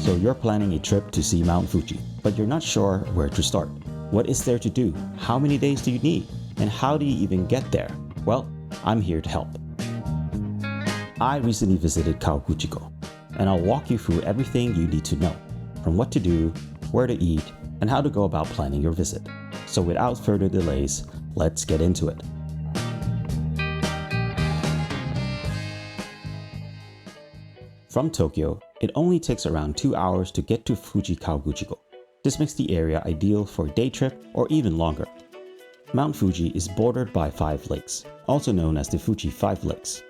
So you're planning a trip to see Mount Fuji, but you're not sure where to start. What is there to do? How many days do you need? And how do you even get there? Well, I'm here to help. I recently visited Kawaguchiko, and I'll walk you through everything you need to know, from what to do, where to eat, and how to go about planning your visit. So without further delays, let's get into it. From Tokyo, it only takes around 2 hours to get to Fuji Kawaguchiko. This makes the area ideal for a day trip or even longer. Mount Fuji is bordered by 5 lakes, also known as the Fuji 5 Lakes.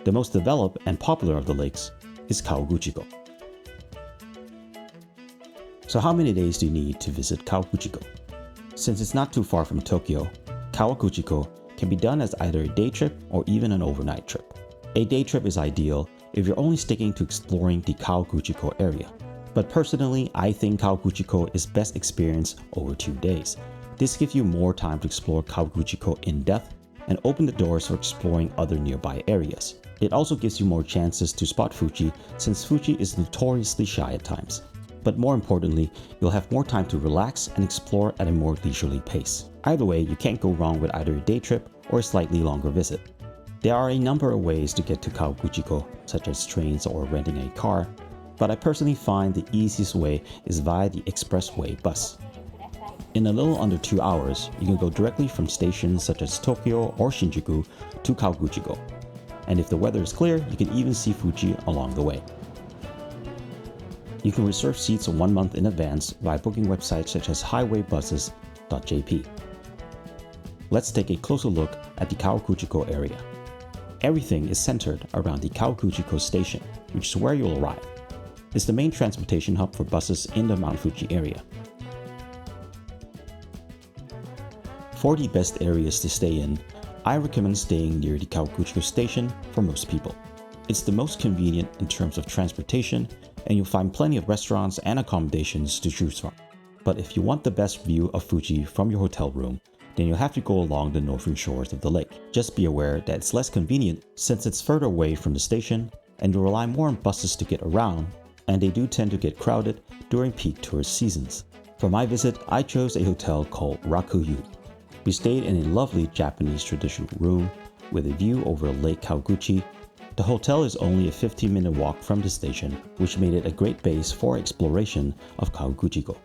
The most developed and popular of the lakes is Kawaguchiko. So how many days do you need to visit Kawaguchiko? Since it's not too far from Tokyo, Kawaguchiko can be done as either a day trip or even an overnight trip. A day trip is ideal if you're only sticking to exploring the Kawaguchiko area. But personally, I think Kawaguchiko is best experienced over 2 days. This gives you more time to explore Kawaguchiko in depth and open the doors for exploring other nearby areas. It also gives you more chances to spot Fuji, since Fuji is notoriously shy at times. But more importantly, you'll have more time to relax and explore at a more leisurely pace. Either way, you can't go wrong with either a day trip or a slightly longer visit. There are a number of ways to get to Kawaguchiko, such as trains or renting a car, but I personally find the easiest way is via the expressway bus. In a little under 2 hours, you can go directly from stations such as Tokyo or Shinjuku to Kawaguchiko. And if the weather is clear, you can even see Fuji along the way. You can reserve seats 1 month in advance by booking websites such as highwaybuses.jp. Let's take a closer look at the Kawaguchiko area. Everything is centered around the Kawaguchiko station, which is where you'll arrive. It's the main transportation hub for buses in the Mount Fuji area. For the best areas to stay in, I recommend staying near the Kawaguchiko station for most people. It's the most convenient in terms of transportation, and you'll find plenty of restaurants and accommodations to choose from. But if you want the best view of Fuji from your hotel room, then you'll have to go along the northern shores of the lake. Just be aware that it's less convenient since it's further away from the station, and you'll rely more on buses to get around, and they do tend to get crowded during peak tourist seasons. For my visit, I chose a hotel called Rakuyu. We stayed in a lovely Japanese traditional room with a view over Lake Kawaguchi. The hotel is only a 15-minute walk from the station, which made it a great base for exploration of Kawaguchiko.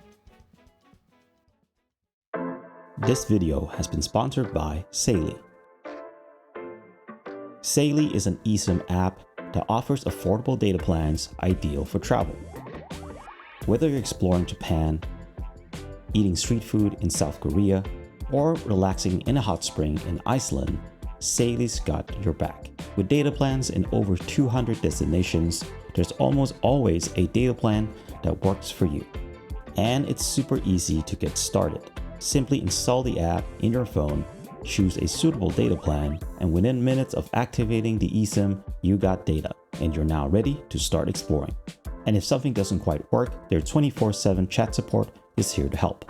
This video has been sponsored by Saily. Saily is an eSIM app that offers affordable data plans ideal for travel. Whether you're exploring Japan, eating street food in South Korea, or relaxing in a hot spring in Iceland, Saily's got your back. With data plans in over 200 destinations, there's almost always a data plan that works for you. And it's super easy to get started. Simply install the app in your phone, choose a suitable data plan, and within minutes of activating the eSIM, you got data, and you're now ready to start exploring. And if something doesn't quite work, their 24/7 chat support is here to help.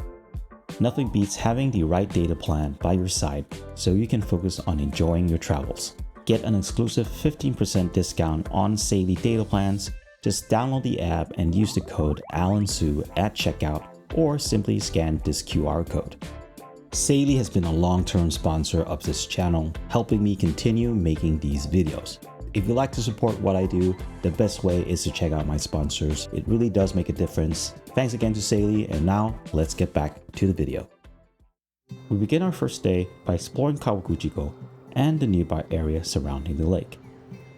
Nothing beats having the right data plan by your side so you can focus on enjoying your travels. Get an exclusive 15% discount on Saily data plans. Just download the app and use the code ALANSU at checkout, or simply scan this QR code. Saily has been a long-term sponsor of this channel, helping me continue making these videos. If you'd like to support what I do, the best way is to check out my sponsors. It really does make a difference. Thanks again to Saily, and now let's get back to the video. We begin our first day by exploring Kawaguchiko and the nearby area surrounding the lake.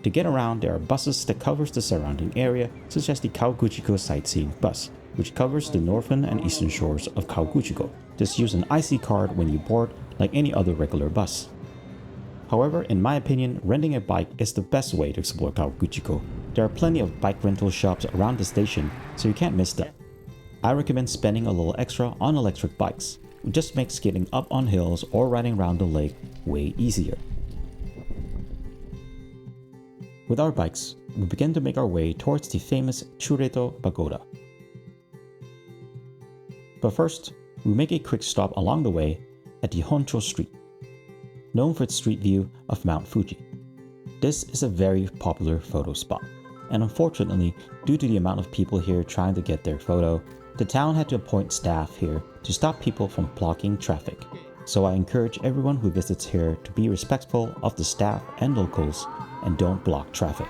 To get around, there are buses that covers the surrounding area, such as the Kawaguchiko Sightseeing Bus, which covers the northern and eastern shores of Kawaguchiko. Just use an IC card when you board, like any other regular bus. However, in my opinion, renting a bike is the best way to explore Kawaguchiko. There are plenty of bike rental shops around the station, so you can't miss them. I recommend spending a little extra on electric bikes. It just makes getting up on hills or riding around the lake way easier. With our bikes, we begin to make our way towards the famous Chureto Pagoda. But first, we make a quick stop along the way at the Honcho Street, known for its street view of Mount Fuji. This is a very popular photo spot. and unfortunately, due to the amount of people here trying to get their photo, the town had to appoint staff here to stop people from blocking traffic. So I encourage everyone who visits here to be respectful of the staff and locals and don't block traffic.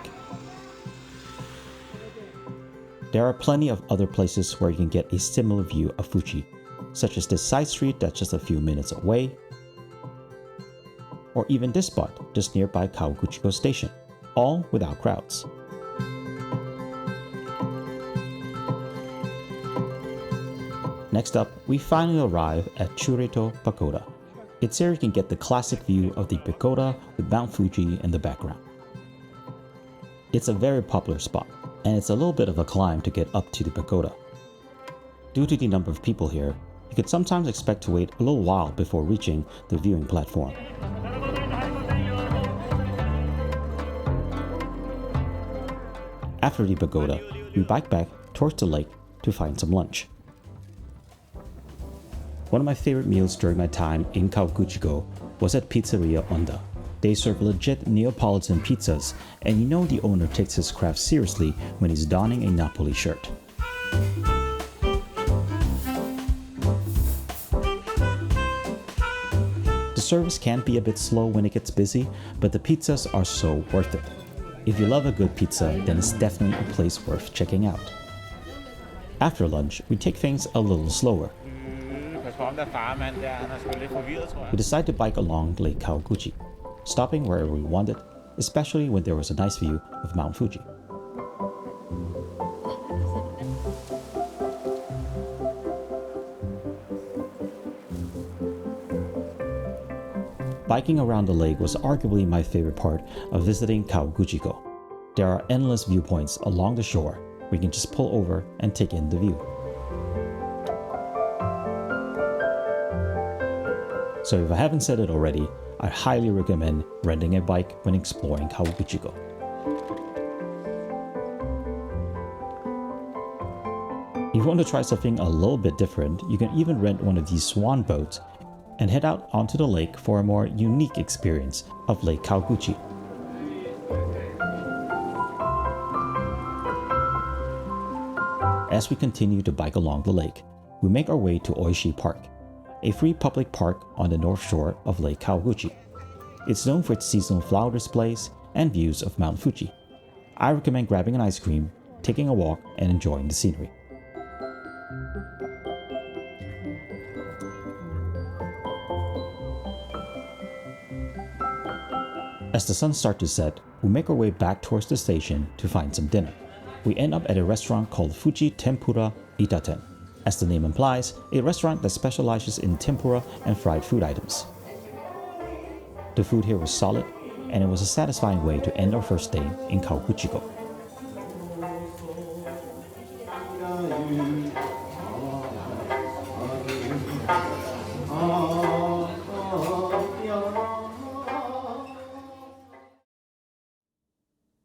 There are plenty of other places where you can get a similar view of Fuji, such as this side street that's just a few minutes away, or even this spot just nearby Kawaguchiko station, all without crowds. Next up, we finally arrive at Chureto Pagoda. It's here you can get the classic view of the pagoda with Mount Fuji in the background. It's a very popular spot, and it's a little bit of a climb to get up to the pagoda. Due to the number of people here, you could sometimes expect to wait a little while before reaching the viewing platform. After the pagoda, we bike back towards the lake to find some lunch. One of my favorite meals during my time in Kawaguchiko was at Pizzeria Onda. They serve legit Neapolitan pizzas, and you know the owner takes his craft seriously when he's donning a Napoli shirt. The service can be a bit slow when it gets busy, but the pizzas are so worth it. If you love a good pizza, then it's definitely a place worth checking out. After lunch, we take things a little slower. We decide to bike along Lake Kawaguchi, stopping wherever we wanted, especially when there was a nice view of Mount Fuji. Biking around the lake was arguably my favorite part of visiting Kawaguchiko. There are endless viewpoints along the shore where you can just pull over and take in the view. So if I haven't said it already, I highly recommend renting a bike when exploring Kawaguchiko. If you want to try something a little bit different, you can even rent one of these swan boats and head out onto the lake for a more unique experience of Lake Kawaguchi. As we continue to bike along the lake, we make our way to Oishi Park, a free public park on the north shore of Lake Kawaguchi. It's known for its seasonal flower displays and views of Mount Fuji. I recommend grabbing an ice cream, taking a walk, and enjoying the scenery. As the sun starts to set, we make our way back towards the station to find some dinner. We end up at a restaurant called Fuji Tempura Itaten. As the name implies, a restaurant that specializes in tempura and fried food items. The food here was solid, and it was a satisfying way to end our first day in Kawaguchiko.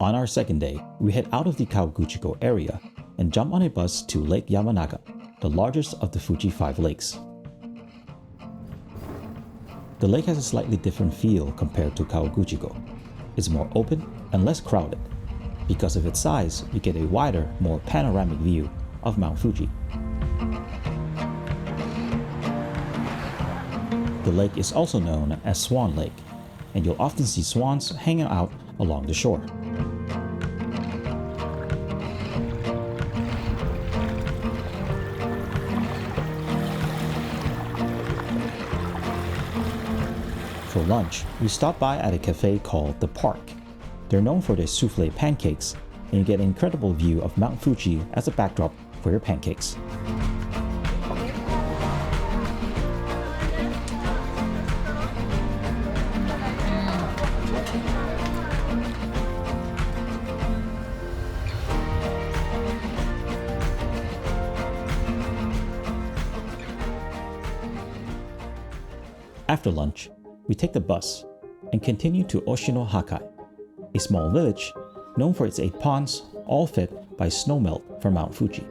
On our second day, we head out of the Kawaguchiko area and jump on a bus to Lake Yamanaka, the largest of the Fuji 5 lakes. The lake has a slightly different feel compared to Kawaguchiko. It's more open and less crowded. Because of its size, we get a wider, more panoramic view of Mount Fuji. The lake is also known as Swan Lake, and you'll often see swans hanging out along the shore. For lunch, we stop by at a cafe called The Park. They're known for their souffle pancakes, and you get an incredible view of Mount Fuji as a backdrop for your pancakes. After lunch, we take the bus and continue to Oshino Hakkai, a small village known for its 8 ponds, all fed by snowmelt from Mount Fuji.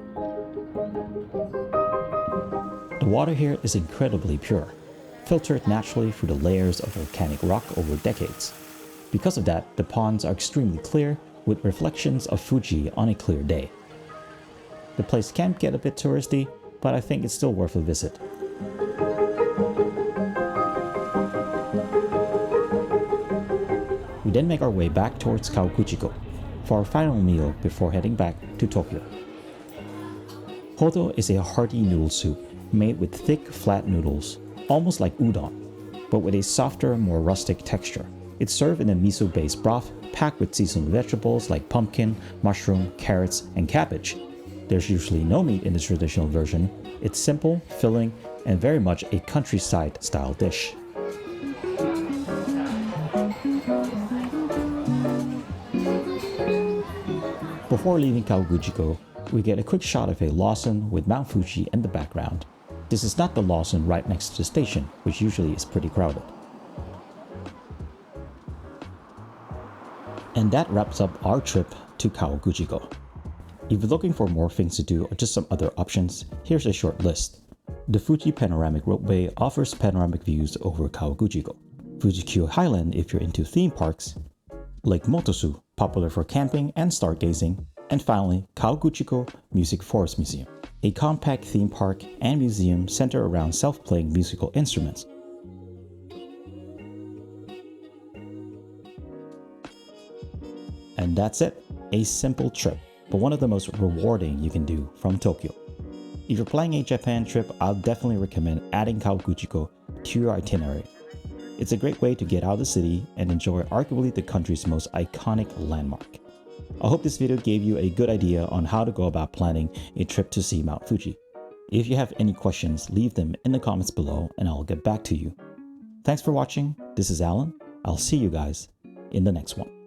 The water here is incredibly pure, filtered naturally through the layers of volcanic rock over decades. Because of that, the ponds are extremely clear with reflections of Fuji on a clear day. The place can get a bit touristy, but I think it's still worth a visit. We then make our way back towards Kawaguchiko for our final meal before heading back to Tokyo. Hodo is a hearty noodle soup made with thick, flat noodles, almost like udon, but with a softer, more rustic texture. It's served in a miso-based broth packed with seasonal vegetables like pumpkin, mushroom, carrots, and cabbage. There's usually no meat in the traditional version. It's simple, filling, and very much a countryside-style dish. Before leaving Kawaguchiko, we get a quick shot of a Lawson with Mount Fuji in the background. This is not the Lawson right next to the station, which usually is pretty crowded. And that wraps up our trip to Kawaguchiko. If you're looking for more things to do or just some other options, here's a short list. The Fuji Panoramic Roadway offers panoramic views over Kawaguchiko. Fuji-Q Highland if you're into theme parks. Lake Motosu, popular for camping and stargazing. And finally, Kawaguchiko Music Forest Museum, a compact theme park and museum centered around self-playing musical instruments. And that's it, a simple trip, but one of the most rewarding you can do from Tokyo. If you're planning a Japan trip, I'll definitely recommend adding Kawaguchiko to your itinerary. It's a great way to get out of the city and enjoy arguably the country's most iconic landmark. I hope this video gave you a good idea on how to go about planning a trip to see Mount Fuji. If you have any questions, leave them in the comments below and I'll get back to you. Thanks for watching. This is Alan. I'll see you guys in the next one.